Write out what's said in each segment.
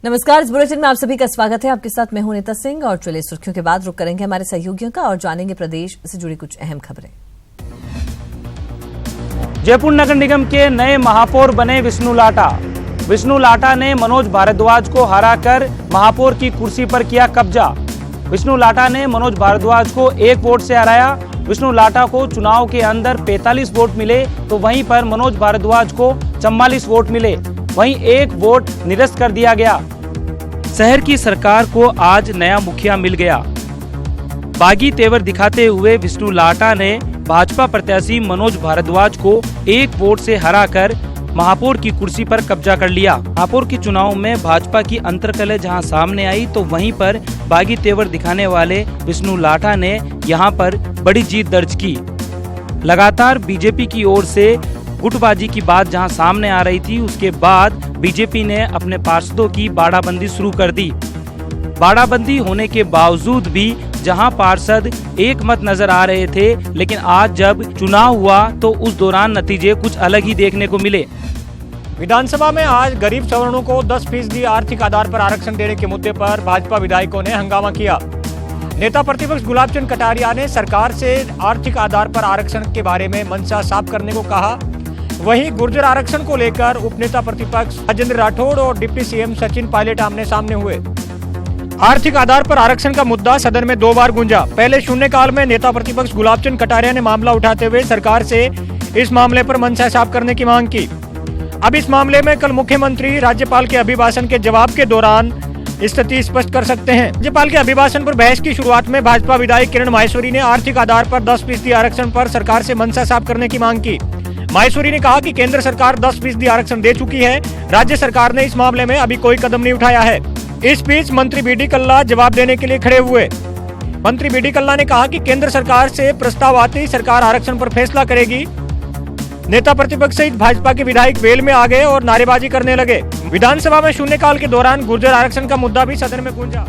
नमस्कार, इस बुलेटिन में आप सभी का स्वागत है। आपके साथ मैं हूं नीता सिंह और चलिए सुर्खियों के बाद रुख करेंगे हमारे सहयोगियों का और जानेंगे प्रदेश से जुड़ी कुछ अहम खबरें। जयपुर नगर निगम के नए महापौर बने विष्णु लाटा। विष्णु लाटा ने मनोज भारद्वाज को हराकर महापौर की कुर्सी पर किया कब्जा। विष्णु लाटा ने मनोज भारद्वाज को 1 वोट से हराया। विष्णु लाटा को चुनाव के अंदर 45 वोट मिले तो वहीं पर मनोज भारद्वाज को 44 वोट मिले, वहीं 1 वोट निरस्त कर दिया गया। शहर की सरकार को आज नया मुखिया मिल गया। बागी तेवर दिखाते हुए विष्णु लाटा ने भाजपा प्रत्याशी मनोज भारद्वाज को 1 वोट से हराकर महापौर की कुर्सी पर कब्जा कर लिया। महापौर के चुनाव में भाजपा की अंतर्कलह जहां सामने आई तो वहीं पर बागी तेवर दिखाने वाले विष्णु लाटा ने यहां पर बड़ी जीत दर्ज की। लगातार बीजेपी की ओर से गुटबाजी की बात जहां सामने आ रही थी, उसके बाद बीजेपी ने अपने पार्षदों की बाड़ाबंदी शुरू कर दी। बाड़ाबंदी होने के बावजूद भी जहां पार्षद एक मत नजर आ रहे थे, लेकिन आज जब चुनाव हुआ तो उस दौरान नतीजे कुछ अलग ही देखने को मिले। विधानसभा में आज गरीब सवर्णों को 10% आर्थिक आधार पर आरक्षण देने के मुद्दे पर भाजपा विधायकों ने हंगामा किया। नेता प्रतिपक्ष गुलाब चंद कटारिया ने सरकार से आर्थिक आधार पर आरक्षण के बारे में मंशा साफ करने को कहा। वहीं गुर्जर आरक्षण को लेकर उपनेता प्रतिपक्ष राजेंद्र राठौड़ और डिप्टी सीएम सचिन पायलट आमने सामने हुए। आर्थिक आधार पर आरक्षण का मुद्दा सदन में 2 बार गूंजा। पहले शून्यकाल में नेता प्रतिपक्ष गुलाब चंद कटारिया ने मामला उठाते हुए सरकार से इस मामले पर मंशा साफ करने की मांग की। अब इस मामले में कल मुख्यमंत्री राज्यपाल के अभिभाषण के जवाब के दौरान स्थिति स्पष्ट कर सकते हैं। राज्यपाल के अभिभाषण पर बहस की शुरुआत में भाजपा विधायक किरण माहेश्वरी ने आर्थिक आधार पर 10% आरक्षण पर सरकार से मंशा साफ करने की मांग की। माहेश्वरी ने कहा कि केंद्र सरकार 10% आरक्षण दे चुकी है, राज्य सरकार ने इस मामले में अभी कोई कदम नहीं उठाया है। इस बीच मंत्री बीडी कल्ला जवाब देने के लिए खड़े हुए। मंत्री बीडी कल्ला ने कहा कि केंद्र सरकार से प्रस्ताव आते ही सरकार आरक्षण पर फैसला करेगी। नेता प्रतिपक्ष सहित भाजपा के विधायक वेल में आ गए और नारेबाजी करने लगे। विधानसभा में शून्यकाल के दौरान गुर्जर आरक्षण का मुद्दा भी सदन में गूंजा।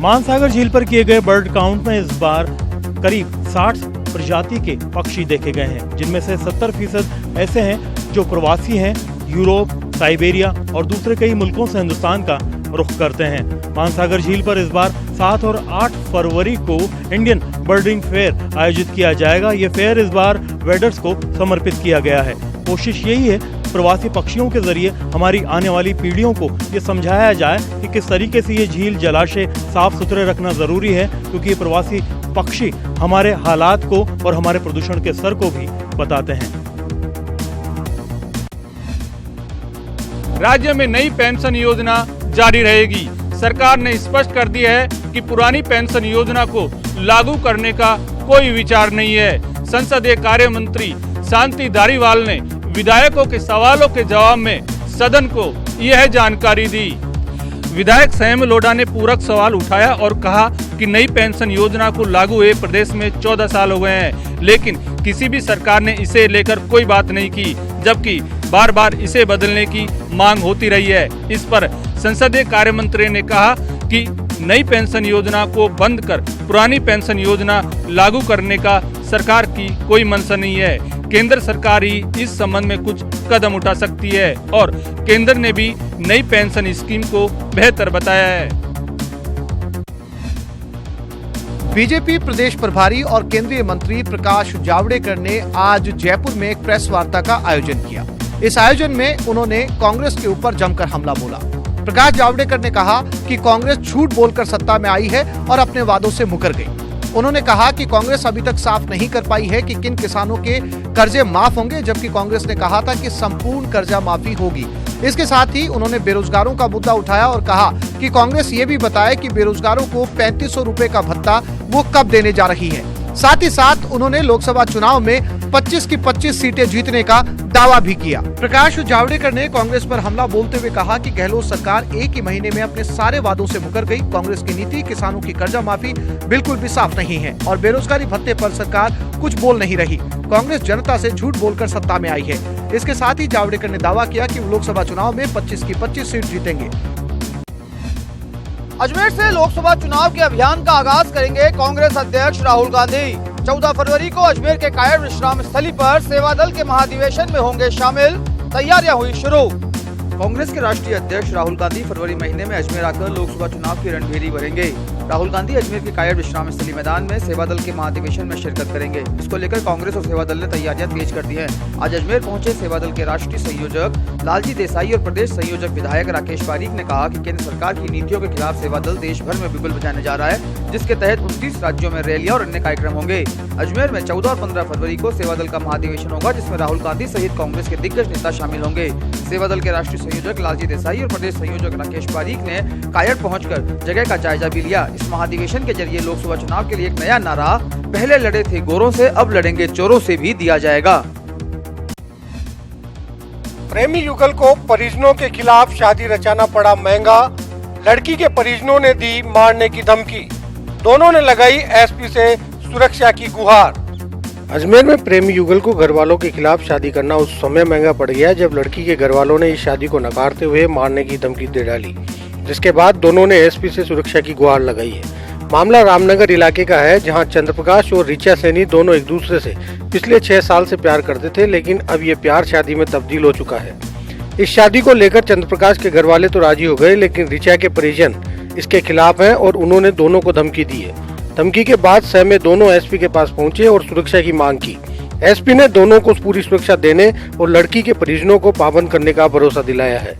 मानसागर झील पर किए गए बर्ड काउंट में इस बार करीब 60 प्रजाति के पक्षी देखे गए हैं, जिनमें से 70% ऐसे हैं जो प्रवासी हैं, यूरोप, साइबेरिया और दूसरे कई मुल्कों से हिंदुस्तान का रुख करते हैं। मानसागर झील पर इस बार 7 और 8 फरवरी को इंडियन बर्डिंग फेयर आयोजित किया जाएगा। ये फेयर इस बार वेडर्स को समर्पित किया गया है। कोशिश यही है प्रवासी पक्षियों के जरिए हमारी आने वाली पीढ़ियों को ये समझाया जाए कि किस तरीके से ये झील जलाशय साफ सुथरे रखना जरूरी है, क्योंकि ये प्रवासी पक्षी हमारे हालात को और हमारे प्रदूषण के स्तर को भी बताते हैं। राज्य में नई पेंशन योजना जारी रहेगी। सरकार ने स्पष्ट कर दिया है कि पुरानी पेंशन योजना को लागू करने का कोई विचार नहीं है। संसदीय कार्य मंत्री शांति धारीवाल ने विधायकों के सवालों के जवाब में सदन को यह जानकारी दी। विधायक संयम लोढ़ा ने पूरक सवाल उठाया और कहा कि नई पेंशन योजना को लागू हुए प्रदेश में 14 साल हो गए हैं, लेकिन किसी भी सरकार ने इसे लेकर कोई बात नहीं की, जबकि बार बार इसे बदलने की मांग होती रही है। इस पर संसदीय कार्य मंत्री ने कहा कि नई पेंशन योजना को बंद कर पुरानी पेंशन योजना लागू करने का सरकार की कोई मंशा नहीं है। केंद्र सरकार ही इस संबंध में कुछ कदम उठा सकती है और केंद्र ने भी नई पेंशन स्कीम को बेहतर बताया है। बीजेपी प्रदेश प्रभारी और केंद्रीय मंत्री प्रकाश जावड़ेकर ने आज जयपुर में एक प्रेस वार्ता का आयोजन किया। इस आयोजन में उन्होंने कांग्रेस के ऊपर जमकर हमला बोला। प्रकाश जावड़ेकर ने कहा कि कांग्रेस झूठ बोलकर सत्ता में आई है और अपने वादों से मुकर गई। उन्होंने कहा कि कांग्रेस अभी तक साफ नहीं कर पाई है कि किन किसानों के कर्जे माफ होंगे, जबकि कांग्रेस ने कहा था कि संपूर्ण कर्जा माफी होगी। इसके साथ ही उन्होंने बेरोजगारों का मुद्दा उठाया और कहा कि कांग्रेस ये भी बताए कि बेरोजगारों को 3500 रुपए का भत्ता वो कब देने जा रही है। साथ ही साथ उन्होंने लोकसभा चुनाव में 25 की 25 सीटें जीतने का दावा भी किया। प्रकाश जावड़ेकर ने कांग्रेस पर हमला बोलते हुए कहा कि गहलोत सरकार 1 ही महीने में अपने सारे वादों से मुकर गई। कांग्रेस की नीति किसानों की कर्जा माफी बिल्कुल भी साफ नहीं है और बेरोजगारी भत्ते पर सरकार कुछ बोल नहीं रही। कांग्रेस जनता से झूठ बोलकर सत्ता में आई है। इसके साथ ही जावड़ेकर ने दावा किया कि वो लोकसभा चुनाव में 25 की 25 सीट जीतेंगे। अजमेर से लोकसभा चुनाव के अभियान का आगाज करेंगे कांग्रेस अध्यक्ष राहुल गांधी। 14 फरवरी को अजमेर के कायड़ विश्राम स्थली पर सेवा दल के महाधिवेशन में होंगे शामिल। तैयारियां हुई शुरू। कांग्रेस के राष्ट्रीय अध्यक्ष राहुल गांधी फरवरी महीने में अजमेर आकर लोकसभा चुनाव की रणभेरी भरेंगे। राहुल गांधी अजमेर के कायड़ विश्राम स्थली मैदान में सेवा दल के महाधिवेशन में शिरकत करेंगे। इसको लेकर कांग्रेस और सेवा दल ने तैयारियां तेज कर दी हैं। आज अजमेर पहुंचे सेवा दल के राष्ट्रीय संयोजक लालजी देसाई और प्रदेश संयोजक विधायक राकेश पारीक ने कहा कि केंद्र सरकार की नीतियों के खिलाफ सेवा दल देश भर में बिगुल बजाने जा रहा है, जिसके तहत 29 राज्यों में रैलियां और अन्य कार्यक्रम होंगे। अजमेर में 14 और 15 फरवरी को सेवा दल का महाधिवेशन होगा, जिसमें राहुल गांधी सहित कांग्रेस के दिग्गज नेता शामिल होंगे। सेवा दल के राष्ट्रीय संयोजक लालजी देसाई और प्रदेश संयोजक राकेश पारीक ने कायड़ पहुंचकर जगह का जायजा भी लिया। इस महाधिवेशन के जरिए लोकसभा चुनाव के लिए एक नया नारा, पहले लड़े थे गोरों से अब लड़ेंगे चोरों से, भी दिया जाएगा। प्रेमी युगल को परिजनों के खिलाफ शादी रचाना पड़ा महंगा, लड़की के परिजनों ने दी मारने की धमकी, दोनों ने लगाई एसपी से सुरक्षा की गुहार। अजमेर में प्रेमी युगल को घर वालों के खिलाफ शादी करना उस समय महंगा पड़ गया जब लड़की के घर वालों ने इस शादी को नकारते हुए मारने की धमकी दे डाली, जिसके बाद दोनों ने एसपी से सुरक्षा की गुहार लगाई है। मामला रामनगर इलाके का है, जहां चंद्रप्रकाश और ऋचा सैनी दोनों एक दूसरे से पिछले 6 साल से प्यार करते थे, लेकिन अब ये प्यार शादी में तब्दील हो चुका है। इस शादी को लेकर चंद्रप्रकाश के घर वाले तो राजी हो गए, लेकिन ऋचा के परिजन इसके खिलाफ हैं और उन्होंने दोनों को धमकी दी है। धमकी के बाद सहमे दोनों एसपी के पास पहुंचे और सुरक्षा की मांग की। एसपी ने दोनों को पूरी सुरक्षा देने और लड़की के परिजनों को पाबंद करने का भरोसा दिलाया है।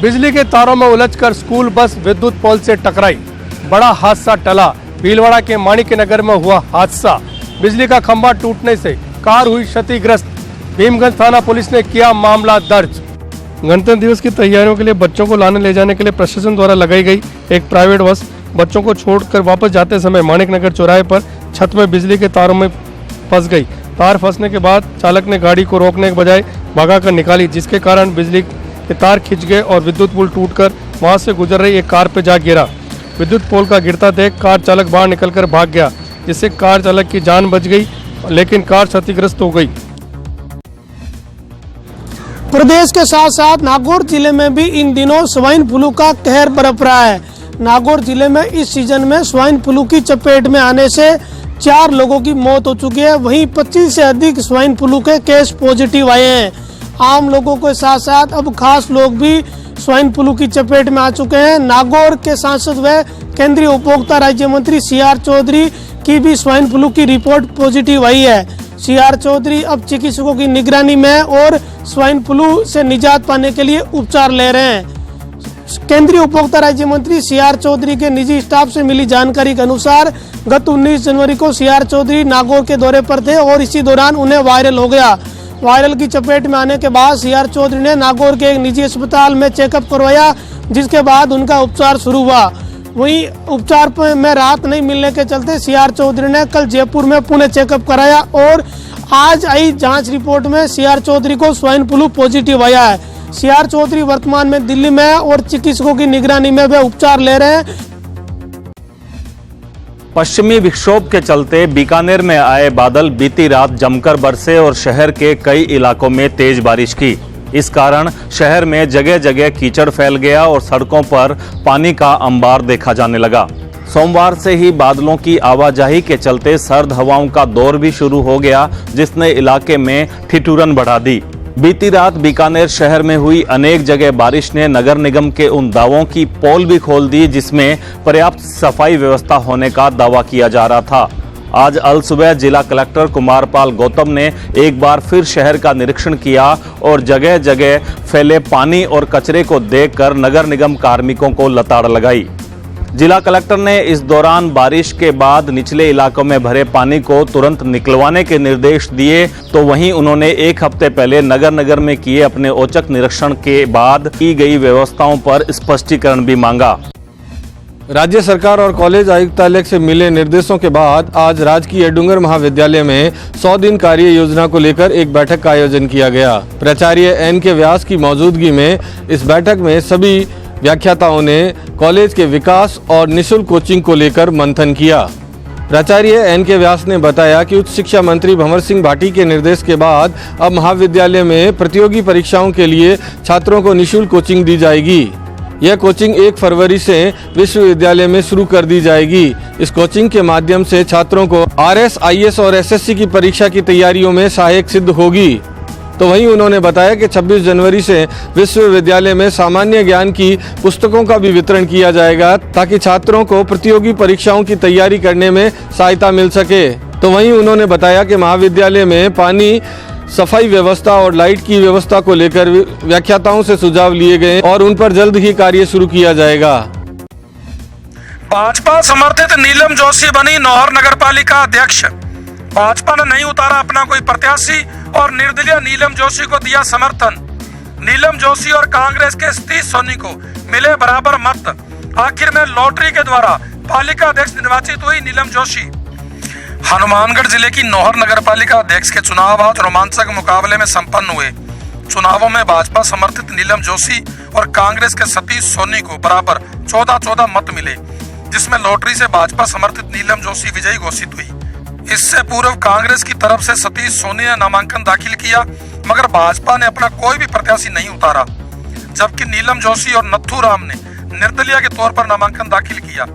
बिजली के तारों में उलझकर स्कूल बस विद्युत पोल से टकराई, बड़ा हादसा टला। भीलवाड़ा के माणिक्यनगर में हुआ हादसा, बिजली का खंभा टूटने से कार हुई क्षतिग्रस्त। भीमगंज थाना पुलिस ने किया मामला दर्ज। गणतंत्र दिवस की तैयारियों के लिए बच्चों को लाने ले जाने के लिए प्रशासन द्वारा लगाई गई एक प्राइवेट बस बच्चों को छोड़कर वापस जाते समय माणिक्यनगर चौराहे पर छत में बिजली के तारों में फंस गई। तार फंसने के बाद चालक ने गाड़ी को रोकने के बजाय भगाकर निकाली, जिसके कारण बिजली के तार खिंच गए और विद्युत पुल टूटकर वहां से गुजर रही एक कार पर जा गिरा। विद्युत पोल का गिरता देख कार चालक बाहर निकलकर भाग गया, जिससे कार चालक की जान बच गई, लेकिन कार क्षतिग्रस्त हो गई। प्रदेश के साथ साथ नागौर जिले में भी इन दिनों स्वाइन फ्लू का कहर बरप रहा है। नागौर जिले में इस सीजन में स्वाइन फ्लू की चपेट में आने से 4 लोगों की मौत हो चुकी है। वहीं 25 से अधिक स्वाइन फ्लू के केस पॉजिटिव आए हैं। आम लोगों के साथ साथ अब खास लोग भी स्वाइन फ्लू की चपेट में आ चुके हैं। नागौर के सांसद व केंद्रीय उपभोक्ता राज्य मंत्री CR चौधरी की भी स्वाइन फ्लू की रिपोर्ट पॉजिटिव आई है। CR चौधरी अब चिकित्सकों की निगरानी में और स्वाइन फ्लू से निजात पाने के लिए उपचार ले रहे हैं। केंद्रीय उपभोक्ता राज्य मंत्री CR चौधरी के निजी स्टाफ से मिली जानकारी के अनुसार गत 19 जनवरी को CR चौधरी नागौर के दौरे पर थे और इसी दौरान उन्हें वायरल हो गया। वायरल की चपेट में आने के बाद CR चौधरी ने नागौर के एक निजी अस्पताल में चेकअप करवाया, जिसके बाद उनका उपचार शुरू हुआ। वहीं उपचार में राहत नहीं मिलने के चलते CR चौधरी ने कल जयपुर में पुणे चेकअप कराया और आज आई जांच रिपोर्ट में CR चौधरी को स्वाइन फ्लू पॉजिटिव आया है। CR चौधरी वर्तमान में दिल्ली में और चिकित्सकों की निगरानी में वे उपचार ले रहे हैं। पश्चिमी विक्षोभ के चलते बीकानेर में आए बादल बीती रात जमकर बरसे और शहर के कई इलाकों में तेज बारिश की। इस कारण शहर में जगह जगह कीचड़ फैल गया और सड़कों पर पानी का अंबार देखा जाने लगा। सोमवार से ही बादलों की आवाजाही के चलते सर्द हवाओं का दौर भी शुरू हो गया, जिसने इलाके में ठिठुरन बढ़ा दी। बीती रात बीकानेर शहर में हुई अनेक जगह बारिश ने नगर निगम के उन दावों की पोल भी खोल दी जिसमें पर्याप्त सफाई व्यवस्था होने का दावा किया जा रहा था। आज अल सुबह जिला कलेक्टर कुमारपाल गौतम ने एक बार फिर शहर का निरीक्षण किया और जगह जगह फैले पानी और कचरे को देखकर नगर निगम कार्मिकों को लताड़ लगाई। जिला कलेक्टर ने इस दौरान बारिश के बाद निचले इलाकों में भरे पानी को तुरंत निकलवाने के निर्देश दिए, तो वहीं उन्होंने एक हफ्ते पहले नगर में किए अपने औचक निरीक्षण के बाद की गई व्यवस्थाओं पर स्पष्टीकरण भी मांगा। राज्य सरकार और कॉलेज आयुक्तालय से मिले निर्देशों के बाद आज राजकीय डूंगर महाविद्यालय में 100 दिन कार्य योजना को लेकर एक बैठक का आयोजन किया गया। प्राचार्य NK व्यास की मौजूदगी में इस बैठक में सभी व्याख्याताओं ने कॉलेज के विकास और निःशुल्क कोचिंग को लेकर मंथन किया। प्राचार्य NK व्यास ने बताया कि उच्च शिक्षा मंत्री भंवर सिंह भाटी के निर्देश के बाद अब महाविद्यालय में प्रतियोगी परीक्षाओं के लिए छात्रों को निःशुल्क कोचिंग दी जाएगी। यह कोचिंग 1 फरवरी से विश्वविद्यालय में शुरू कर दी जाएगी। इस कोचिंग के माध्यम से छात्रों को RS, IS और SSC की परीक्षा की तैयारियों में सहायक सिद्ध होगी। तो वहीं उन्होंने बताया कि 26 जनवरी से विश्वविद्यालय में सामान्य ज्ञान की पुस्तकों का भी वितरण किया जाएगा ताकि छात्रों को प्रतियोगी परीक्षाओं की तैयारी करने में सहायता मिल सके। तो वहीं उन्होंने बताया कि महाविद्यालय में पानी, सफाई व्यवस्था और लाइट की व्यवस्था को लेकर व्याख्याताओं से सुझाव लिए गए और उन पर जल्द ही कार्य शुरू किया जाएगा। भाजपा समर्थित नीलम जोशी बनी नौहर नगर पालिका अध्यक्ष। भाजपा ने नहीं उतारा अपना कोई प्रत्याशी और निर्दलीय नीलम जोशी को दिया समर्थन। नीलम जोशी और कांग्रेस के सतीश सोनी को मिले बराबर मत। आखिर में लॉटरी के द्वारा पालिका अध्यक्ष निर्वाचित हुई नीलम जोशी। हनुमानगढ़ जिले की नौहर नगर पालिका अध्यक्ष के चुनाव आज रोमांचक मुकाबले में संपन्न हुए। चुनावों में भाजपा समर्थित नीलम जोशी और कांग्रेस के सतीश सोनी को बराबर 14-14 मत मिले, जिसमें लॉटरी से भाजपा समर्थित नीलम जोशी विजयी घोषित हुई। इससे पूर्व कांग्रेस की तरफ से सतीश सोनी ने नामांकन दाखिल किया, मगर भाजपा ने अपना कोई भी प्रत्याशी नहीं उतारा, जबकि नीलम जोशी और नथू राम ने निर्दलीय के तौर पर नामांकन दाखिल किया।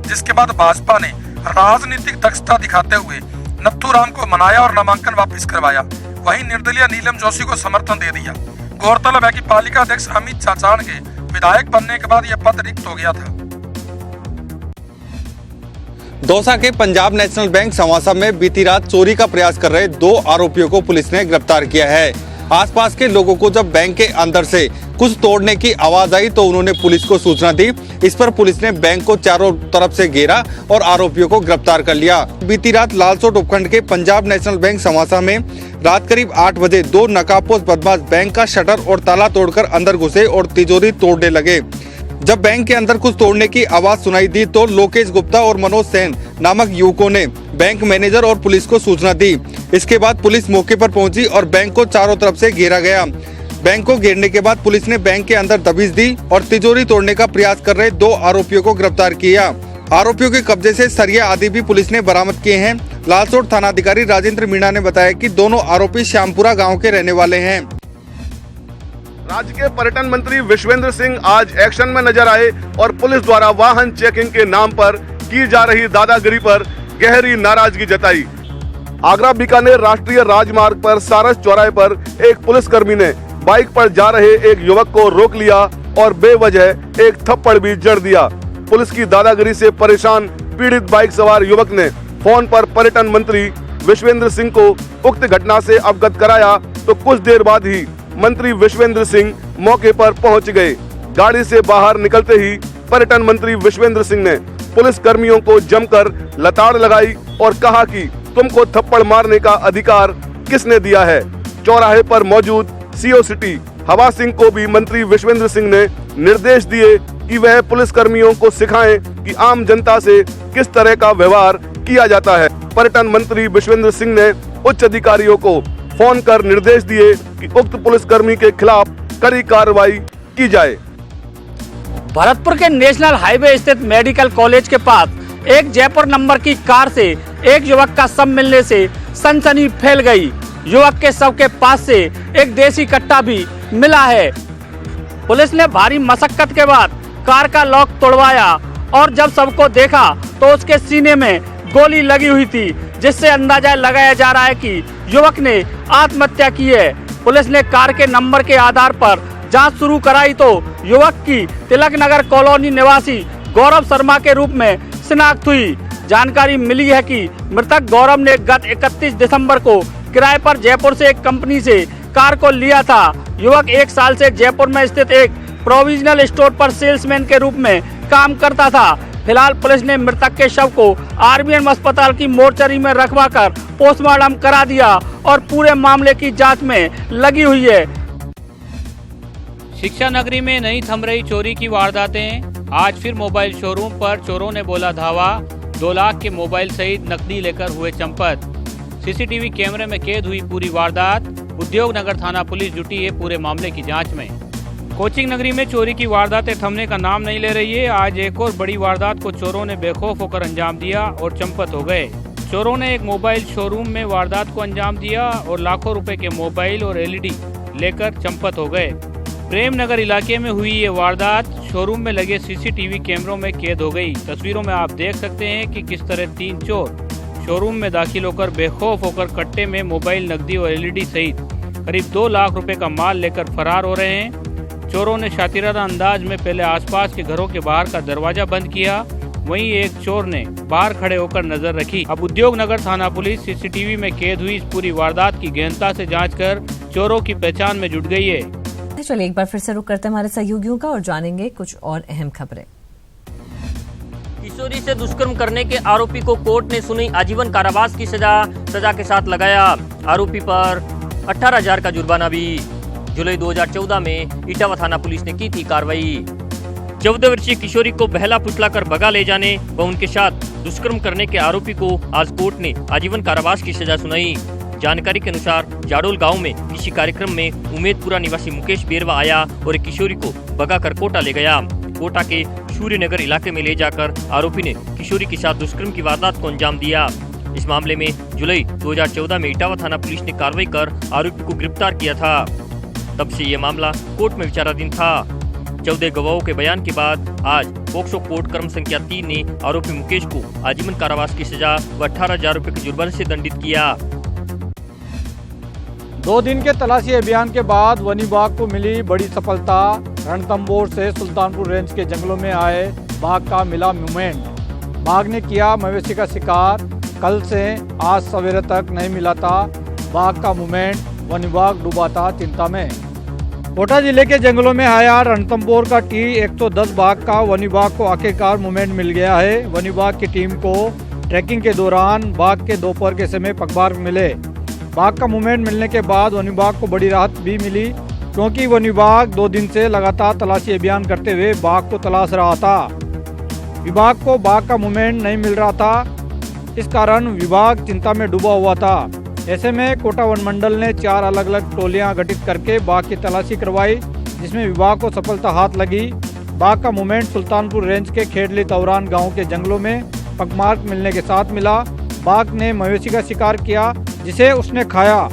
जिसके बाद भाजपा ने राजनीतिक दक्षता दिखाते हुए नथू राम को मनाया और नामांकन वापस करवाया। वहीं निर्दलीय नीलम जोशी को समर्थन दे दिया। गौरतलब है कि पालिका अध्यक्ष अमित चाचान के विधायक बनने के बाद यह पद रिक्त हो गया था। दौसा के पंजाब नेशनल बैंक समासा में बीती रात चोरी का प्रयास कर रहे 2 आरोपियों को पुलिस ने गिरफ्तार किया है। आसपास के लोगों को जब बैंक के अंदर से कुछ तोड़ने की आवाज आई तो उन्होंने पुलिस को सूचना दी। इस पर पुलिस ने बैंक को चारों तरफ से घेरा और आरोपियों को गिरफ्तार कर लिया। बीती रात लालसोट उपखंड के पंजाब नेशनल बैंक समासा में रात करीब 8 बजे 2 नकाबपोश बदमाश बैंक का शटर और ताला तोड़कर अंदर घुसे और तिजोरी तोड़ने लगे। जब बैंक के अंदर कुछ तोड़ने की आवाज सुनाई दी तो लोकेश गुप्ता और मनोज सेन नामक युवकों ने बैंक मैनेजर और पुलिस को सूचना दी। इसके बाद पुलिस मौके पर पहुंची और बैंक को चारों तरफ से घेरा गया। बैंक को घेरने के बाद पुलिस ने बैंक के अंदर दबिश दी और तिजोरी तोड़ने का प्रयास कर रहे 2 आरोपियों को गिरफ्तार किया। आरोपियों के कब्जे से सरिया आदि भी पुलिस ने बरामद किए हैं। लालसोट थानाधिकारी राजेंद्र मीणा ने बताया कि दोनों आरोपी श्यामपुरा गाँव के रहने वाले हैं। राज्य के पर्यटन मंत्री विश्वेंद्र सिंह आज एक्शन में नजर आए और पुलिस द्वारा वाहन चेकिंग के नाम पर की जा रही दादागिरी पर गहरी नाराजगी जताई। आगरा बीकानेर राष्ट्रीय राजमार्ग पर सारस चौराहे पर एक पुलिसकर्मी ने बाइक पर जा रहे एक युवक को रोक लिया और बेवजह एक थप्पड़ भी जड़ दिया। पुलिस की दादागिरी से परेशान पीड़ित बाइक सवार युवक ने फोन पर पर्यटन मंत्री विश्वेंद्र सिंह को उक्त घटना से अवगत कराया तो कुछ देर बाद ही मंत्री विश्वेंद्र सिंह मौके पर पहुंच गए। गाड़ी से बाहर निकलते ही पर्यटन मंत्री विश्वेंद्र सिंह ने पुलिस कर्मियों को जमकर लताड़ लगाई और कहा कि तुमको थप्पड़ मारने का अधिकार किसने दिया है। चौराहे पर मौजूद सीओ सिटी हवा सिंह को भी मंत्री विश्वेंद्र सिंह ने निर्देश दिए कि वह पुलिस कर्मियों को सिखाएं कि आम जनता से किस तरह का व्यवहार किया जाता है। पर्यटन मंत्री विश्वेंद्र सिंह ने उच्च अधिकारियों को फोन कर निर्देश दिए कि उक्त पुलिसकर्मी के खिलाफ कड़ी कार्रवाई की जाए। भरतपुर के नेशनल हाईवे स्थित मेडिकल कॉलेज के पास एक जयपुर नंबर की कार से एक युवक का शव मिलने से सनसनी फैल गई। युवक के शव के पास से एक देसी कट्टा भी मिला है। पुलिस ने भारी मशक्कत के बाद कार का लॉक तोड़वाया और जब शव को देखा तो उसके सीने में गोली लगी हुई थी, जिससे अंदाजा लगाया जा रहा है कि युवक ने आत्महत्या की है। पुलिस ने कार के नंबर के आधार पर जांच शुरू कराई तो युवक की तिलक नगर कॉलोनी निवासी गौरव शर्मा के रूप में शिनाख्त हुई। जानकारी मिली है कि मृतक गौरव ने गत 31 दिसंबर को किराए पर जयपुर से एक कंपनी से कार को लिया था। युवक 1 साल से जयपुर में स्थित एक प्रोविजनल स्टोर पर सेल्समैन के रूप में काम करता था। फिलहाल पुलिस ने मृतक के शव को आरबीएम अस्पताल की मोर्चरी में रखवाकर पोस्टमार्टम करा दिया और पूरे मामले की जांच में लगी हुई है। शिक्षा नगरी में नहीं थम रही चोरी की वारदातें। आज फिर मोबाइल शोरूम पर चोरों ने बोला धावा। 2 लाख के मोबाइल सहित नकदी लेकर हुए चंपत। सीसीटीवी कैमरे में कैद हुई पूरी वारदात। उद्योग नगर थाना पुलिस जुटी है पूरे मामले की जांच में। कोचिंग नगरी में चोरी की वारदातें थमने का नाम नहीं ले रही है। आज एक और बड़ी वारदात को चोरों ने बेखौफ होकर अंजाम दिया और चंपत हो गए। चोरों ने एक मोबाइल शोरूम में वारदात को अंजाम दिया और लाखों रुपए के मोबाइल और एलईडी लेकर चंपत हो गए। प्रेम नगर इलाके में हुई ये वारदात शोरूम में लगे सीसीटीवी कैमरों में कैद हो गई। तस्वीरों में आप देख सकते हैं कि किस तरह 3 चोर शोरूम में दाखिल होकर बेखौफ होकर कट्टे में मोबाइल, नकदी और एलईडी सहित करीब 2 लाख रुपए का माल लेकर फरार हो रहे हैं। चोरों ने शातिराना अंदाज में पहले आसपास के घरों के बाहर का दरवाजा बंद किया, वहीं एक चोर ने बाहर खड़े होकर नजर रखी। अब उद्योगनगर थाना पुलिस सीसीटीवी में कैद हुई इस पूरी वारदात की गहनता से जांच कर चोरों की पहचान में जुट गई है। चलिए एक बार फिर से रुक करते हैं हमारे सहयोगियों का और जानेंगे कुछ और अहम खबरें। किशोरी से दुष्कर्म करने के आरोपी को कोर्ट ने सुनी आजीवन कारावास की सजा के साथ लगाया आरोपी पर 18,000 का जुर्माना भी। जुलाई 2014 में इटावा थाना पुलिस ने की थी कार्रवाई। 14 वर्षीय किशोरी को बहला फुसलाकर भगा ले जाने व उनके साथ दुष्कर्म करने के आरोपी को आज कोर्ट ने आजीवन कारावास की सजा सुनाई। जानकारी के अनुसार जाडोल गांव में किसी कार्यक्रम में उमेदपुरा निवासी मुकेश बेरवा आया और एक किशोरी को भगाकर कोटा ले गया। कोटा के सूर्यनगर इलाके में ले जाकर आरोपी ने किशोरी के साथ दुष्कर्म की वारदात को अंजाम दिया। इस मामले में जुलाई 2014 में इटावा थाना पुलिस ने कार्रवाई कर आरोपी को गिरफ्तार किया था। तब से ये मामला कोर्ट में विचाराधीन था। 14 गवाहों के बयान के बाद आज पोक्सो कोर्ट क्रम संख्या 3 ने आरोपी मुकेश को आजीवन कारावास की सजा व 18,000 रुपए के जुर्माने से दंडित किया। 2 दिन के तलाशी अभियान के बाद वन विभाग को मिली बड़ी सफलता। रणथंभौर से सुल्तानपुर रेंज के जंगलों में आए बाघ का मिला मूवमेंट। बाघ ने किया मवेशी का शिकार, कल से आज सवेरे तक नहीं मिला था। बाघ का मूवमेंट, वन विभाग डूबा था चिंता में। कोटा जिले के जंगलों में आया रणथंभौर का T110 बाघ का वन विभाग को आखिरकार मूवमेंट मिल गया है। वन विभाग की टीम को ट्रैकिंग के दौरान बाघ के दोपहर के समय पगबार मिले। बाघ का मूवमेंट मिलने के बाद वन विभाग को बड़ी राहत भी मिली, क्योंकि वन विभाग 2 दिन से लगातार तलाशी अभियान करते हुए बाघ को तलाश रहा था। विभाग को बाघ का मूवमेंट नहीं मिल रहा था, इस कारण विभाग चिंता में डूबा हुआ था। ऐसे में कोटा वन मंडल ने 4 अलग अलग टोलियां गठित करके बाघ की तलाशी करवाई, जिसमें विभाग को सफलता हाथ लगी। बाघ का मूवमेंट सुल्तानपुर रेंज के खेड़ली तौरान गांव के जंगलों में पगमार्क मिलने के साथ मिला। बाघ ने मवेशी का शिकार किया, जिसे उसने खाया।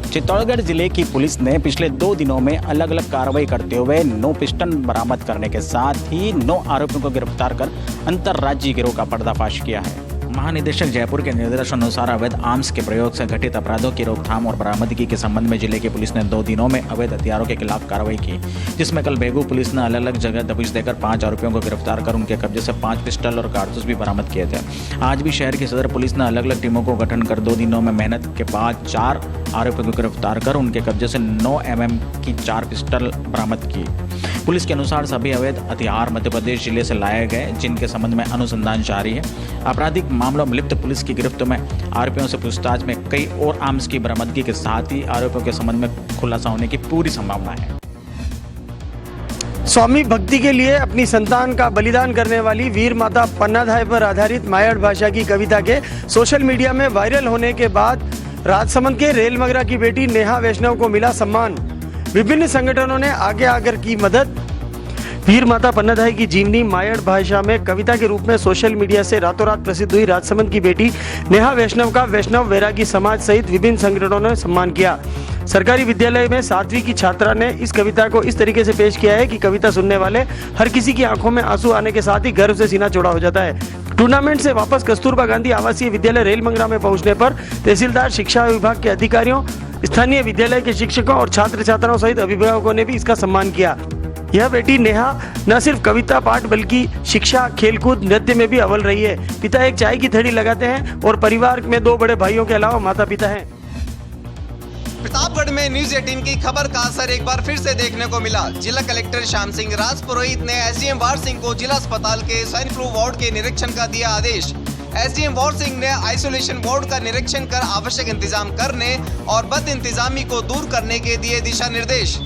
चित्तौड़गढ़ जिले की पुलिस ने पिछले 2 दिनों में अलग अलग कार्रवाई करते हुए 9 पिस्टन बरामद करने के साथ ही 9 आरोपियों को गिरफ्तार कर अंतर्राज्यीय गिरोह का पर्दाफाश किया है। महानिदेशक जयपुर के निर्देशानुसार अवैध आर्म्स के प्रयोग से घटित अपराधों की रोकथाम और बरामदगी के संबंध में जिले की पुलिस ने 2 दिनों में अवैध हथियारों के खिलाफ कार्रवाई की, जिसमें कल बेगू पुलिस ने अलग अलग जगह दबिश देकर 5 आरोपियों को गिरफ्तार कर उनके कब्जे से 5 पिस्टल और कारतूस भी बरामद किए थे। आज भी शहर की सदर पुलिस ने अलग अलग टीमों को गठन कर 2 दिनों में मेहनत के बाद 4 आरोपियों को गिरफ्तार कर उनके कब्जे से 9 mm की 4 पिस्टल बरामद की। पुलिस के अनुसार सभी अवैध हथियार मध्य प्रदेश जिले से लाए गए, जिनके संबंध में अनुसंधान जारी है। आपराधिक मामलों में लिप्त पुलिस की गिरफ्त में आरोपियों से पूछताछ में कई और आर्म्स की बरामदगी के साथ ही आरोपियों के संबंध में खुलासा होने की पूरी संभावना है। स्वामी भक्ति के लिए अपनी संतान का बलिदान करने वाली वीर माता पन्नाधाय पर आधारित मायड़ भाषा की कविता के सोशल मीडिया में वायरल होने के बाद राजसमंद के रेलमगरा की बेटी नेहा वैष्णव को मिला सम्मान। विभिन्न संगठनों ने आगे आकर की मदद। वीर माता पन्नाधाय की जीवनी मायड़ भाषा में कविता के रूप में सोशल मीडिया से रातों रात प्रसिद्ध हुई राजसमंद की बेटी नेहा वैष्णव का वैष्णव वैरागी समाज सहित विभिन्न संगठनों ने सम्मान किया। सरकारी विद्यालय में 7वीं की छात्रा ने इस कविता को इस तरीके से पेश किया है कि कविता सुनने वाले हर किसी की आंखों में आंसू आने के साथ ही गर्व से सीना चौड़ा हो जाता है। टूर्नामेंट से वापस कस्तूरबा गांधी आवासीय विद्यालय रेलमंगरा में पहुंचने पर तहसीलदार, शिक्षा विभाग के अधिकारियों, स्थानीय विद्यालय के शिक्षकों और छात्र छात्राओं सहित अभिभावकों ने भी इसका सम्मान किया। यह बेटी नेहा न सिर्फ कविता पाठ बल्कि शिक्षा, खेलकूद, नृत्य में भी अव्वल रही है। पिता एक चाय की थैली लगाते हैं और परिवार में 2 बड़े भाइयों के अलावा माता पिता हैं। प्रतापगढ़ में न्यूज 18 की खबर का असर एक बार फिर से देखने को मिला। जिला कलेक्टर श्याम सिंह राजपुरोहित ने एसडीएम वार सिंह को जिला अस्पताल के स्वाइन फ्लू वार्ड के निरीक्षण का दिया आदेश। एसडीएम वार सिंह ने आइसोलेशन वार्ड का निरीक्षण कर आवश्यक इंतजाम करने और बद इंतजामी को दूर करने के दिए दिशा निर्देश।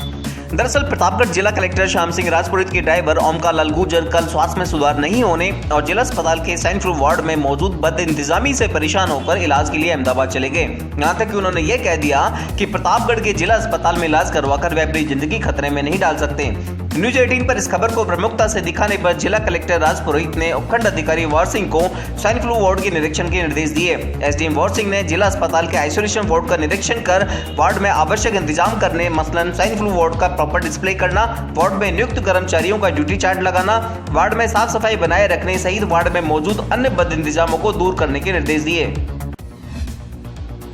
दरअसल प्रतापगढ़ जिला कलेक्टर श्याम सिंह राजपुरोहित के ड्राइवर ओमकार लाल गुर्जर कल स्वास्थ्य में सुधार नहीं होने और जिला अस्पताल के स्वाइन फ्लू वार्ड में मौजूद बद इंतजामी से परेशान होकर इलाज के लिए अहमदाबाद चले गए। यहाँ तक कि उन्होंने ये कह दिया कि प्रतापगढ़ के जिला अस्पताल में इलाज करवाकर वे अपनी जिंदगी खतरे में नहीं डाल सकते। न्यूज 18 पर इस खबर को प्रमुखता से दिखाने पर जिला कलेक्टर राजपुरोहित ने उपखंड अधिकारी वार सिंह को स्वाइन फ्लू वार्ड के निरीक्षण के निर्देश दिए। एसडीएम वार सिंह ने जिला अस्पताल के आइसोलेशन वार्ड का निरीक्षण कर वार्ड में आवश्यक इंतजाम करने, मसलन स्वाइन फ्लू वार्ड का प्रॉपर डिस्प्ले करना, वार्ड में नियुक्त कर्मचारियों का ड्यूटी चार्ट लगाना, वार्ड में साफ सफाई बनाए रखने सहित वार्ड में मौजूद अन्य बद इंतजामों को दूर करने के निर्देश दिए।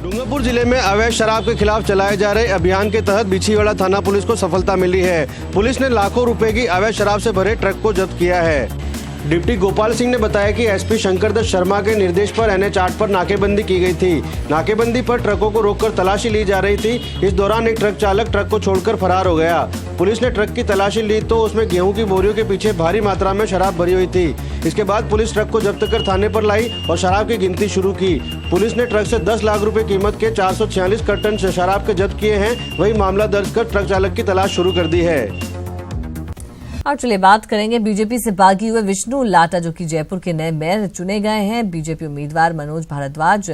डूंगरपुर जिले में अवैध शराब के खिलाफ चलाए जा रहे अभियान के तहत बिछीवाड़ा थाना पुलिस को सफलता मिली है। पुलिस ने लाखों रुपए की अवैध शराब से भरे ट्रक को जब्त किया है। डिप्टी गोपाल सिंह ने बताया कि एसपी शंकर दत्त शर्मा के निर्देश पर NH 8 पर नाकेबंदी की गई थी। नाकेबंदी पर ट्रकों को रोककर तलाशी ली जा रही थी। इस दौरान एक ट्रक चालक ट्रक को छोड़कर फरार हो गया। पुलिस ने ट्रक की तलाशी ली तो उसमें गेहूं की बोरियों के पीछे भारी मात्रा में शराब भरी हुई थी। इसके बाद पुलिस ट्रक को जब्त कर थाने पर लाई और शराब की गिनती शुरू की। पुलिस ने ट्रक से 10 लाख रुपए कीमत के 446 कार्टन शराब के जब्त किए हैं। वही मामला दर्ज कर ट्रक चालक की तलाश शुरू कर दी है। और चलिए बात करेंगे बीजेपी से बागी हुए विष्णु लाटा, जो कि जयपुर के नए मेयर चुने गए हैं। बीजेपी उम्मीदवार मनोज भारद्वाज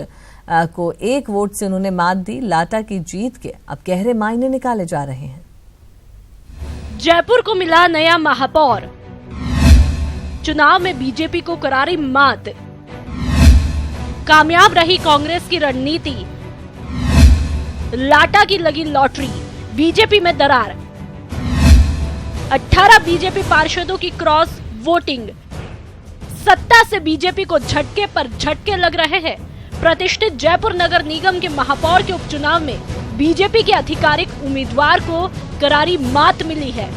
को 1 वोट से उन्होंने मात दी। लाटा की जीत के अब गहरे मायने निकाले जा रहे हैं। जयपुर को मिला नया महापौर, चुनाव में बीजेपी को करारी मात, कामयाब रही कांग्रेस की रणनीति, लाटा की लगी लॉटरी, बीजेपी में दरार, 18 बीजेपी पार्षदों की क्रॉस वोटिंग, सत्ता से बीजेपी को झटके पर झटके लग रहे हैं। प्रतिष्ठित जयपुर नगर निगम के महापौर के उपचुनाव में बीजेपी के आधिकारिक उम्मीदवार को करारी मात मिली है।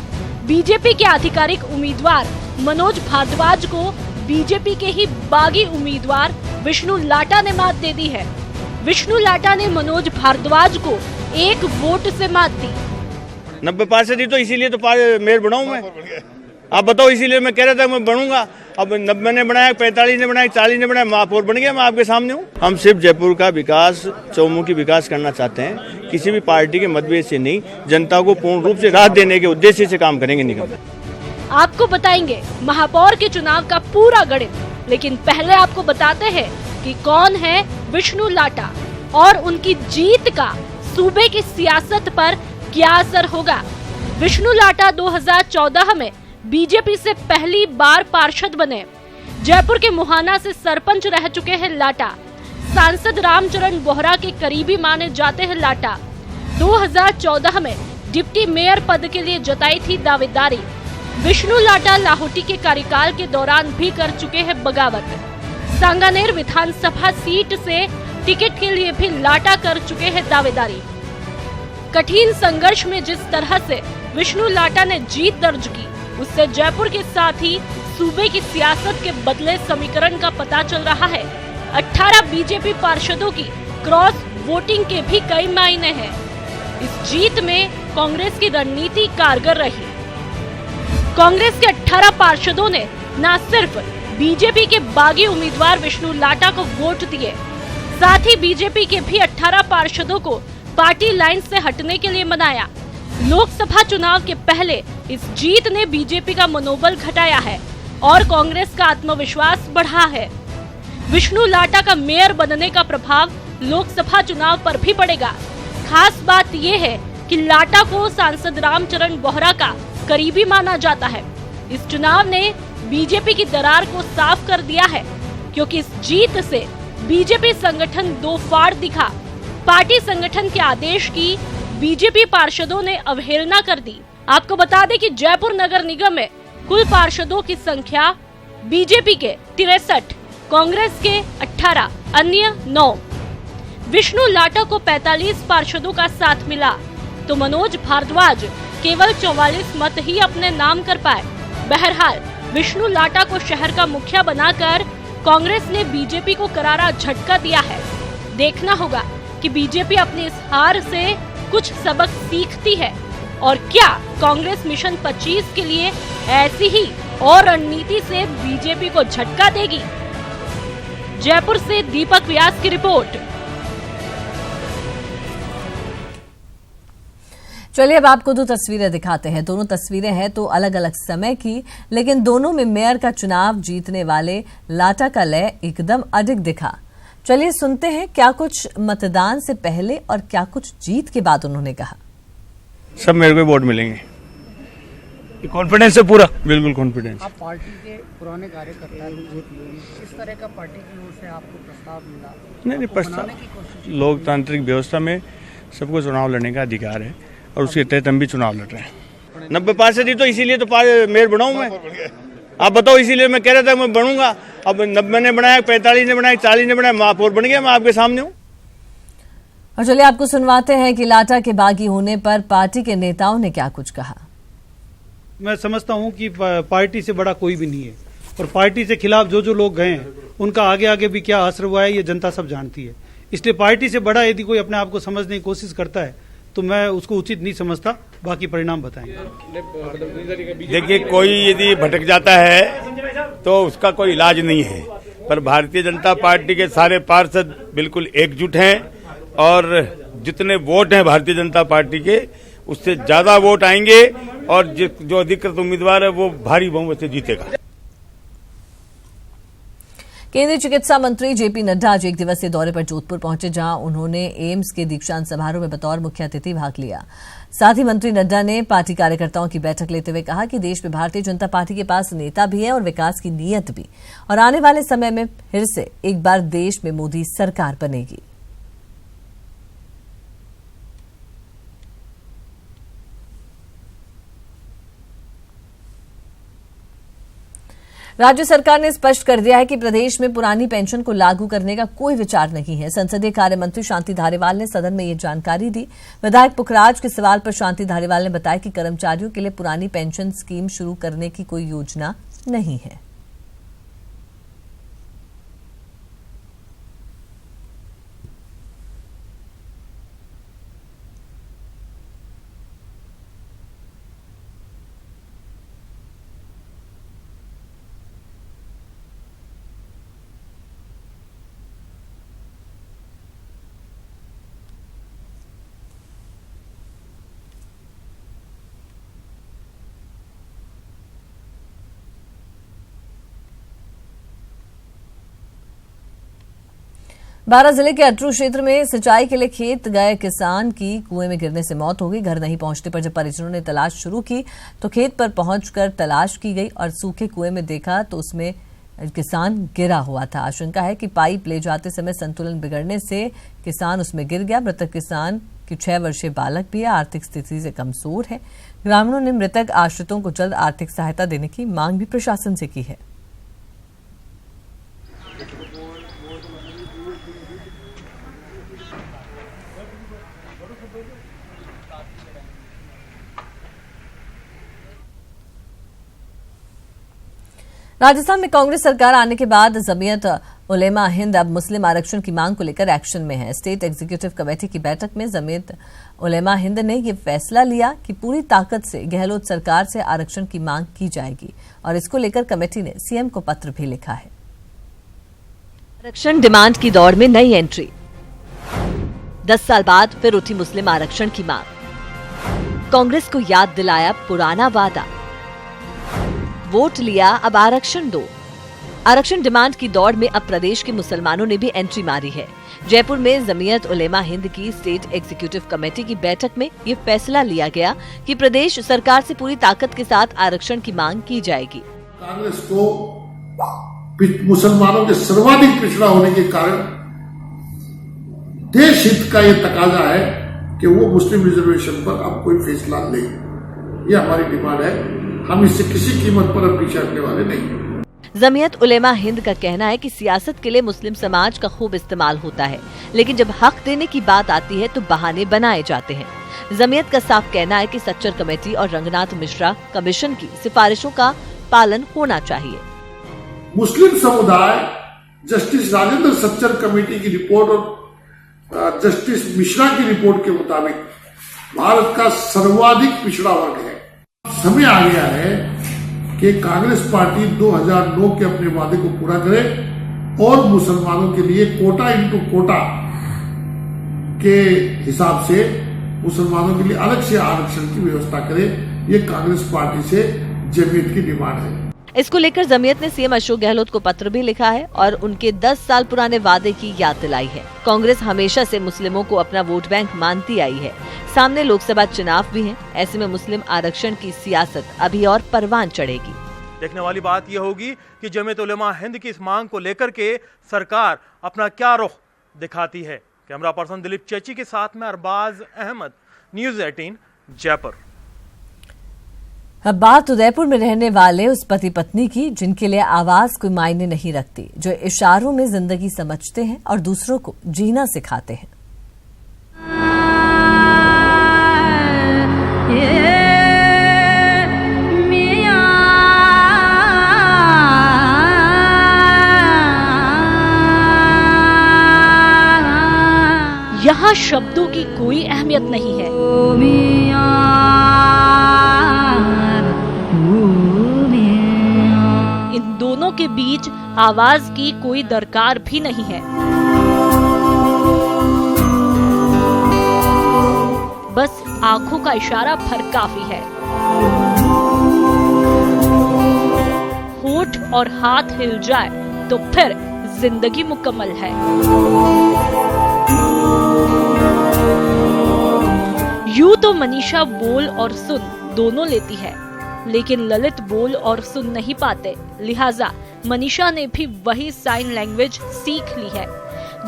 बीजेपी के आधिकारिक उम्मीदवार मनोज भारद्वाज को बीजेपी के ही बागी उम्मीदवार विष्णु लाटा ने मात दे दी है। विष्णु लाटा ने मनोज भारद्वाज को 1 वोट से मात दी। 90 पार्षद ही तो इसीलिए तो मेयर बनाऊं मैं। आप बताओ, इसीलिए मैं कह रहा था मैं बनूंगा। अब 90 ने बनाया, 45 ने बनाया, 40 ने बनाया, महापौर बन गया। मैं आपके सामने हूँ। हम सिर्फ जयपुर का विकास, चौमुखी विकास करना चाहते हैं, किसी भी पार्टी के मतभेद से नहीं। जनता को पूर्ण रूप से राहत देने के उद्देश्य से काम करेंगे निगम। आपको बताएंगे महापौर के चुनाव का पूरा गणित, लेकिन पहले आपको बताते हैं कि कौन है विष्णु लाटा और उनकी जीत का सूबे की सियासत पर क्या असर होगा। विष्णु लाटा 2014 में बीजेपी से पहली बार पार्षद बने। जयपुर के मुहाना से सरपंच रह चुके हैं लाटा। सांसद रामचरण बोहरा के करीबी माने जाते हैं लाटा। 2014 में डिप्टी मेयर पद के लिए जताई थी दावेदारी। विष्णु लाटा लाहौटी के कार्यकाल के दौरान भी कर चुके हैं बगावत। सांगानेर विधानसभा सीट से टिकट के लिए भी लाटा कर चुके हैं दावेदारी। कठिन संघर्ष में जिस तरह से विष्णु लाटा ने जीत दर्ज की, उससे जयपुर के साथ ही सूबे की सियासत के बदले समीकरण का पता चल रहा है। 18 बीजेपी पार्षदों की क्रॉस वोटिंग के भी कई मायने हैं। इस जीत में कांग्रेस की रणनीति कारगर रही। कांग्रेस के 18 पार्षदों ने न सिर्फ बीजेपी के बागी उम्मीदवार विष्णु लाटा को वोट दिए, साथ ही बीजेपी के भी 18 पार्षदों को पार्टी लाइन से हटने के लिए मनाया। लोकसभा चुनाव के पहले इस जीत ने बीजेपी का मनोबल घटाया है और कांग्रेस का आत्मविश्वास बढ़ा है। विष्णु लाटा का मेयर बनने का प्रभाव लोकसभा चुनाव पर भी पड़ेगा। खास बात यह है कि लाटा को सांसद रामचरण बोहरा का करीबी माना जाता है। इस चुनाव ने बीजेपी की दरार को साफ कर दिया है, क्योंकि इस जीत से बीजेपी संगठन दो फाड़ दिखा। पार्टी संगठन के आदेश की बीजेपी पार्षदों ने अवहेलना कर दी। आपको बता दें कि जयपुर नगर निगम में कुल पार्षदों की संख्या बीजेपी के 63, कांग्रेस के 18, अन्य 9। विष्णु लाटा को 45 पार्षदों का साथ मिला तो मनोज भारद्वाज केवल 44 मत ही अपने नाम कर पाए। बहरहाल विष्णु लाटा को शहर का मुखिया बनाकर कांग्रेस ने बीजेपी को करारा झटका दिया है। देखना होगा कि बीजेपी अपनी इस हार से कुछ सबक सीखती है और क्या कांग्रेस मिशन 25 के लिए ऐसी ही और रणनीति से बीजेपी को झटका देगी। जयपुर से दीपक व्यास की रिपोर्ट। चलिए अब आपको 2 तस्वीरें दिखाते हैं। दोनों तस्वीरें हैं तो अलग अलग समय की, लेकिन दोनों में मेयर का चुनाव जीतने वाले लाटा का लय एकदम अडिग दिखा। चलिए सुनते हैं क्या कुछ मतदान से पहले और क्या कुछ जीत के बाद उन्होंने कहा। सब मेरे को वोट मिलेंगे। कॉन्फिडेंस है पूरा? बिल्कुल कॉन्फिडेंस। आप पार्टी के पुराने कार्यकर्ता हैं, किस तरह का पार्टी की ओर से आपको प्रस्ताव मिला? नहीं प्रस्ताव, लोकतांत्रिक व्यवस्था में सबको चुनाव लड़ने का अधिकार है और उसके तहत हम भी चुनाव लड़ रहे हैं। 90 पार्षद ही तो इसीलिए तो मेयर बनाऊं मैं। आप बताओ, इसीलिए मैं कह रहा था मैं बनूंगा। अब 90 ने बनाया, 45 ने बनाया, 40 ने बनाया, महापौर बन गया। मैं आपके सामने हूँ। और चलिए आपको सुनवाते हैं कि लाटा के बागी होने पर पार्टी के नेताओं ने क्या कुछ कहा। मैं समझता हूं कि पार्टी से बड़ा कोई भी नहीं है और पार्टी से खिलाफ जो लोग गए हैं उनका आगे आगे भी क्या असर हुआ है ये जनता सब जानती है। इसलिए पार्टी से बड़ा यदि कोई अपने आप को समझने की कोशिश करता है तो मैं उसको उचित नहीं समझता। बाकी परिणाम बताएंगे। देखिए, कोई यदि भटक जाता है तो उसका कोई इलाज नहीं है, पर भारतीय जनता पार्टी के सारे पार्षद बिल्कुल एकजुट हैं और जितने वोट हैं भारतीय जनता पार्टी के उससे ज्यादा वोट आएंगे और जो अधिकृत उम्मीदवार है वो भारी बहुमत से जीतेगा। केंद्रीय चिकित्सा मंत्री जेपी नड्डा आज एक दिवसीय दौरे पर जोधपुर पहुंचे, जहां उन्होंने एम्स के दीक्षांत समारोह में बतौर मुख्य अतिथि भाग लिया। साथ ही मंत्री नड्डा ने पार्टी कार्यकर्ताओं की बैठक लेते हुए कहा कि देश में भारतीय जनता पार्टी के पास नेता भी है और विकास की नीयत भी, और आने वाले समय में फिर से एक बार देश में मोदी सरकार बनेगी। राज्य सरकार ने स्पष्ट कर दिया है कि प्रदेश में पुरानी पेंशन को लागू करने का कोई विचार नहीं है। संसदीय कार्य मंत्री शांति धारीवाल ने सदन में ये जानकारी दी। विधायक पुखराज के सवाल पर शांति धारीवाल ने बताया कि कर्मचारियों के लिए पुरानी पेंशन स्कीम शुरू करने की कोई योजना नहीं है। बारां जिले के अटरू क्षेत्र में सिंचाई के लिए खेत गए किसान की कुएं में गिरने से मौत हो गई। घर नहीं पहुंचने पर जब परिजनों ने तलाश शुरू की तो खेत पर पहुंचकर तलाश की गई और सूखे कुएं में देखा तो उसमें किसान गिरा हुआ था। आशंका है कि पाइप ले जाते समय संतुलन बिगड़ने से किसान उसमें गिर गया। मृतक किसान की 6 वर्षीय बालक भी है, आर्थिक स्थिति से कमजोर है। ग्रामीणों ने मृतक आश्रितों को जल्द आर्थिक सहायता देने की मांग भी प्रशासन से की है। राजस्थान में कांग्रेस सरकार आने के बाद जमीयत उलेमा हिंद अब मुस्लिम आरक्षण की मांग को लेकर एक्शन में है। स्टेट एग्जीक्यूटिव कमेटी की बैठक में जमीयत उलेमा हिंद ने यह फैसला लिया कि पूरी ताकत से गहलोत सरकार से आरक्षण की मांग की जाएगी और इसको लेकर कमेटी ने सीएम को पत्र भी लिखा है। आरक्षण डिमांड की दौड़ में नई एंट्री। 10 साल बाद फिर उठी मुस्लिम आरक्षण की मांग। कांग्रेस को याद दिलाया पुराना वादा। वोट लिया, अब आरक्षण दो। आरक्षण डिमांड की दौड़ में अब प्रदेश के मुसलमानों ने भी एंट्री मारी है। जयपुर में जमीयत उलेमा हिंद की स्टेट एग्जीक्यूटिव कमेटी की बैठक में ये फैसला लिया गया कि प्रदेश सरकार से पूरी ताकत के साथ आरक्षण की मांग की जाएगी। कांग्रेस को मुसलमानों के सर्वाधिक पिछड़ा होने के कारण देश हित का ये तकाजा है कि वो मुस्लिम रिजर्वेशन पर अब कोई फैसला ले। ये हमारी डिमांड है। हम इससे किसी कीमत पर अब पीछे हटने वाले नहीं। जमीयत उलेमा हिंद का कहना है कि सियासत के लिए मुस्लिम समाज का खूब इस्तेमाल होता है, लेकिन जब हक देने की बात आती है तो बहाने बनाए जाते हैं। जमीयत का साफ कहना है कि सच्चर कमेटी और रंगनाथ मिश्रा कमीशन की सिफारिशों का पालन होना चाहिए। मुस्लिम समुदाय जस्टिस राजेंद्र सच्चर कमेटी की रिपोर्ट और जस्टिस मिश्रा की रिपोर्ट के मुताबिक भारत का सर्वाधिक पिछड़ा वर्ग है। समय आ गया है कि कांग्रेस पार्टी 2009 के अपने वादे को पूरा करे और मुसलमानों के लिए कोटा इंटू कोटा के हिसाब से मुसलमानों के लिए अलग से आरक्षण की व्यवस्था करे। ये कांग्रेस पार्टी से जमीयत की डिमांड है। इसको लेकर जमीयत ने सीएम अशोक गहलोत को पत्र भी लिखा है और उनके 10 साल पुराने वादे की याद दिलाई है। कांग्रेस हमेशा से मुस्लिमों को अपना वोट बैंक मानती आई है। सामने लोकसभा चुनाव भी हैं, ऐसे में मुस्लिम आरक्षण की सियासत अभी और परवान चढ़ेगी। देखने वाली बात यह होगी कि जमीयत उलेमा हिंद की इस मांग को लेकर के सरकार अपना क्या रुख दिखाती है। कैमरा पर्सन दिलीप चेची के साथ में अरबाज अहमद, न्यूज़ 18 जयपुर। अब बात उदयपुर में रहने वाले उस पति पत्नी की जिनके लिए आवाज कोई मायने नहीं रखती, जो इशारों में जिंदगी समझते हैं और दूसरों को जीना सिखाते हैं। यहाँ शब्दों की कोई अहमियत नहीं है। इन दोनों के बीच आवाज की कोई दरकार भी नहीं है। बस आंखों का इशारा भर काफी है। होठ और हाथ हिल जाए तो फिर जिंदगी मुकम्मल है। यूं तो मनीषा बोल और सुन दोनों लेती है, लेकिन ललित बोल और सुन नहीं पाते, लिहाजा मनीषा ने भी वही साइन लैंग्वेज सीख ली है,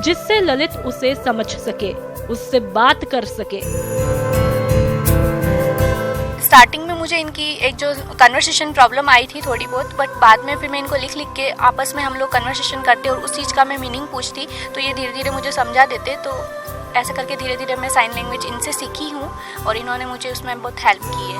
जिससे ललित उसे समझ सके, उससे बात कर सके। स्टार्टिंग में मुझे इनकी एक जो कन्वर्सेशन प्रॉब्लम आई थी थोड़ी बहुत, बट बाद में फिर मैं इनको लिख के आपस में हम लोग कन्वर्सेशन करते और उस चीज़ का मैं मीनिंग पूछती तो ये धीरे धीरे मुझे समझा देते। तो ऐसे करके धीरे धीरे मैं साइन लैंग्वेज इनसे सीखी हूँ और इन्होंने मुझे उसमें बहुत हेल्प की है।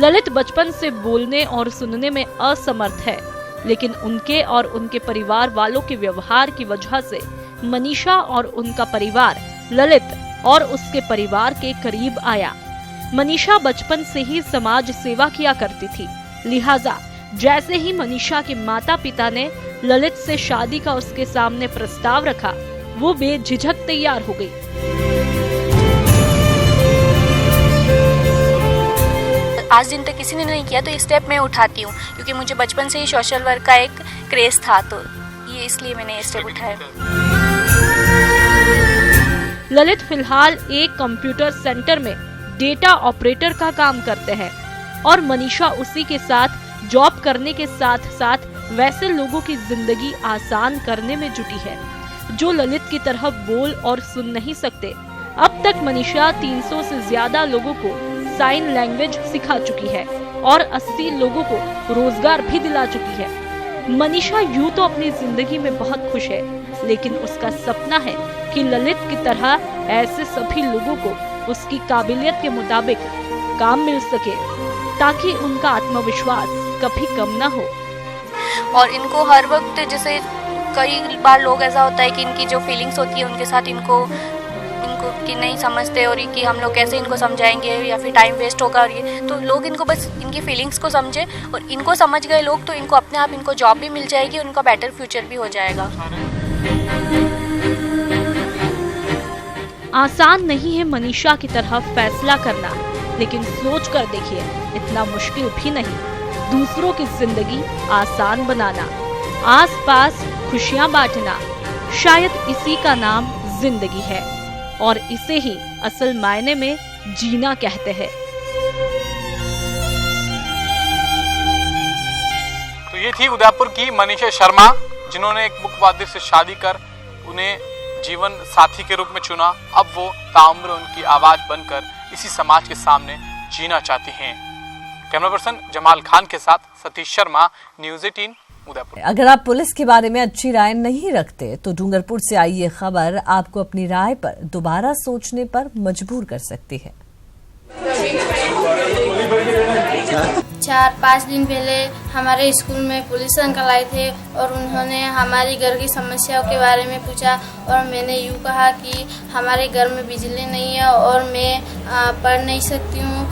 ललित बचपन से बोलने और सुनने में असमर्थ है, लेकिन उनके और उनके परिवार वालों के व्यवहार की वजह से मनीषा और उनका परिवार ललित और उसके परिवार के करीब आया। मनीषा बचपन से ही समाज सेवा किया करती थी, लिहाजा जैसे ही मनीषा के माता पिता ने ललित से शादी का उसके सामने प्रस्ताव रखा, वो बेझिझक तैयार हो गई। आज दिन तक किसी ने नहीं किया तो ये स्टेप मैं उठाती हूँ, क्योंकि मुझे बचपन से ही सोशल वर्क का एक क्रेज था, तो ये इसलिए मैंने ये स्टेप उठाया। ललित फिलहाल एक कंप्यूटर सेंटर में डेटा ऑपरेटर का काम करते हैं और मनीषा उसी के साथ जॉब करने के साथ साथ वैसे लोगों की जिंदगी आसान करने में जुटी है जो ललित की तरह बोल और सुन नहीं सकते। अब तक मनीषा 300 से ज्यादा लोगों को साइन लैंग्वेज सिखा चुकी है और 80 लोगों को रोजगार भी दिला चुकी है। मनीषा यूं तो अपनी जिंदगी में बहुत खुश है, लेकिन उसका सपना है कि ललित की तरह ऐसे सभी लोगों को उसकी काबिलियत के मुताबिक काम मिल सके, ताकि उनका आत्मविश्वास कभी कम ना हो। और इनको हर वक्त, जैसे कई बार लोग ऐसा होता है कि इनकी जो फीलिंग्स होती है उनके साथ इनको कि नहीं समझते और कि हम लोग कैसे इनको समझाएंगे या फिर टाइम वेस्ट होगा, और ये तो लोग इनको बस इनकी फीलिंग्स को समझे और इनको समझ गए लोग तो इनको अपने आप इनको जॉब भी मिल जाएगी और उनका बेटर फ्यूचर भी हो जाएगा। आसान नहीं है मनीषा की तरह फैसला करना, लेकिन सोच कर देखिए, इतना मुश्किल भी नहीं दूसरों की जिंदगी आसान बनाना, आसपास खुशियां बांटना। शायद इसी का नाम जिंदगी है और इसे ही असल मायने में जीना कहते हैं। तो ये थी उदयपुर की मनीषा शर्मा, जिन्होंने एक मुख्यवादी से शादी कर उन्हें जीवन साथी के रूप में चुना। अब वो ताउम्र उनकी आवाज बनकर इसी समाज के सामने जीना चाहती हैं। कैमरा पर्सन जमाल खान के साथ सतीश शर्मा, न्यूज़ 18 उदयपुर। अगर आप पुलिस के बारे में अच्छी राय नहीं रखते तो डूंगरपुर से आई ये खबर आपको अपनी राय पर दोबारा सोचने पर मजबूर कर सकती है। 4-5 दिन पहले हमारे स्कूल में पुलिस अंकल आए थे और उन्होंने हमारे घर की समस्याओं के बारे में पूछा और मैंने यूँ कहा कि हमारे घर में बिजली नहीं है और मैं पढ़ नहीं सकती हूँ,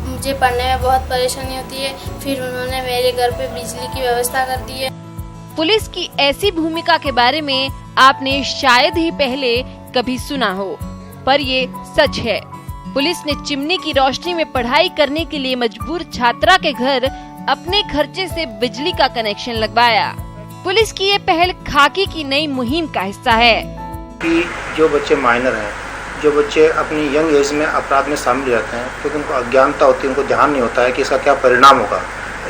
मुझे पढ़ने में बहुत परेशानी होती है। फिर उन्होंने मेरे घर पे बिजली की व्यवस्था कर दी है। पुलिस की ऐसी भूमिका के बारे में आपने शायद ही पहले कभी सुना हो, पर ये सच है। पुलिस ने चिमनी की रोशनी में पढ़ाई करने के लिए मजबूर छात्रा के घर अपने खर्चे से बिजली का कनेक्शन लगवाया। पुलिस की ये पहल खाकी की नई मुहिम का हिस्सा है कि जो बच्चे माइनर हैं, जो बच्चे अपनी यंग एज में अपराध में शामिल रहते हैं, क्योंकि उनको अज्ञानता होती है, उनको ध्यान नहीं होता है कि इसका क्या परिणाम होगा।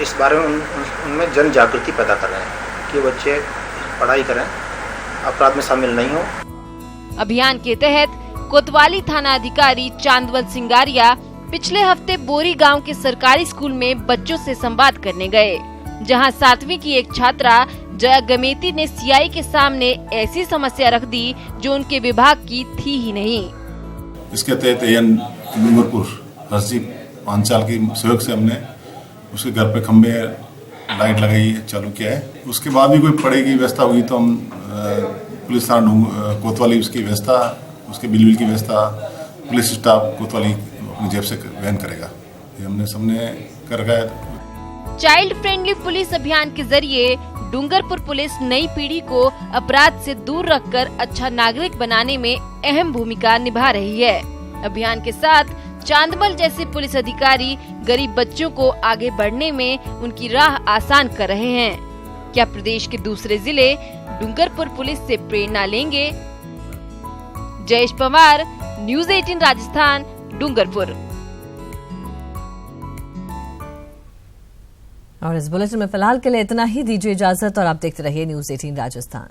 इस बारे में उनमें जन जागृति पैदा कर रहे हैं कि बच्चे पढ़ाई करें, अपराध में शामिल नहीं हो। अभियान के तहत कोतवाली थाना अधिकारी चांदवल सिंगारिया पिछले हफ्ते बोरी गांव के सरकारी स्कूल में बच्चों से संवाद करने गए, जहां 7वीं की एक छात्रा जया गमेती ने सीआई के सामने ऐसी समस्या रख दी जो उनके विभाग की थी ही नहीं। इसके तहत डूंगरपुर हरसी पांचाल की सहयोग से हमने उसके घर पे खंबे लाइट लगाई चालू किया है। उसके बाद भी कोई पढ़ाई की व्यवस्था हुई तो हम पुलिस थाना कोतवाली उसकी व्यवस्था, उसके बिल की व्यवस्था पुलिस स्टाफ कोतवाली अपनी जेब से वहन करेगा। ये हमने सबने कर रखा है। चाइल्ड फ्रेंडली पुलिस अभियान के जरिए डूंगरपुर पुलिस नई पीढ़ी को अपराध से दूर रखकर अच्छा नागरिक बनाने में अहम भूमिका निभा रही है। अभियान के साथ चांदमल जैसे पुलिस अधिकारी गरीब बच्चों को आगे बढ़ने में उनकी राह आसान कर रहे हैं। क्या प्रदेश के दूसरे जिले डूंगरपुर पुलिस से प्रेरणा लेंगे? जयेश पवार, न्यूज़ 18 राजस्थान, डूंगरपुर। और इस बुलेटिन में फिलहाल के लिए इतना ही। दीजिए इजाजत और आप देखते रहिए न्यूज़ 18 राजस्थान।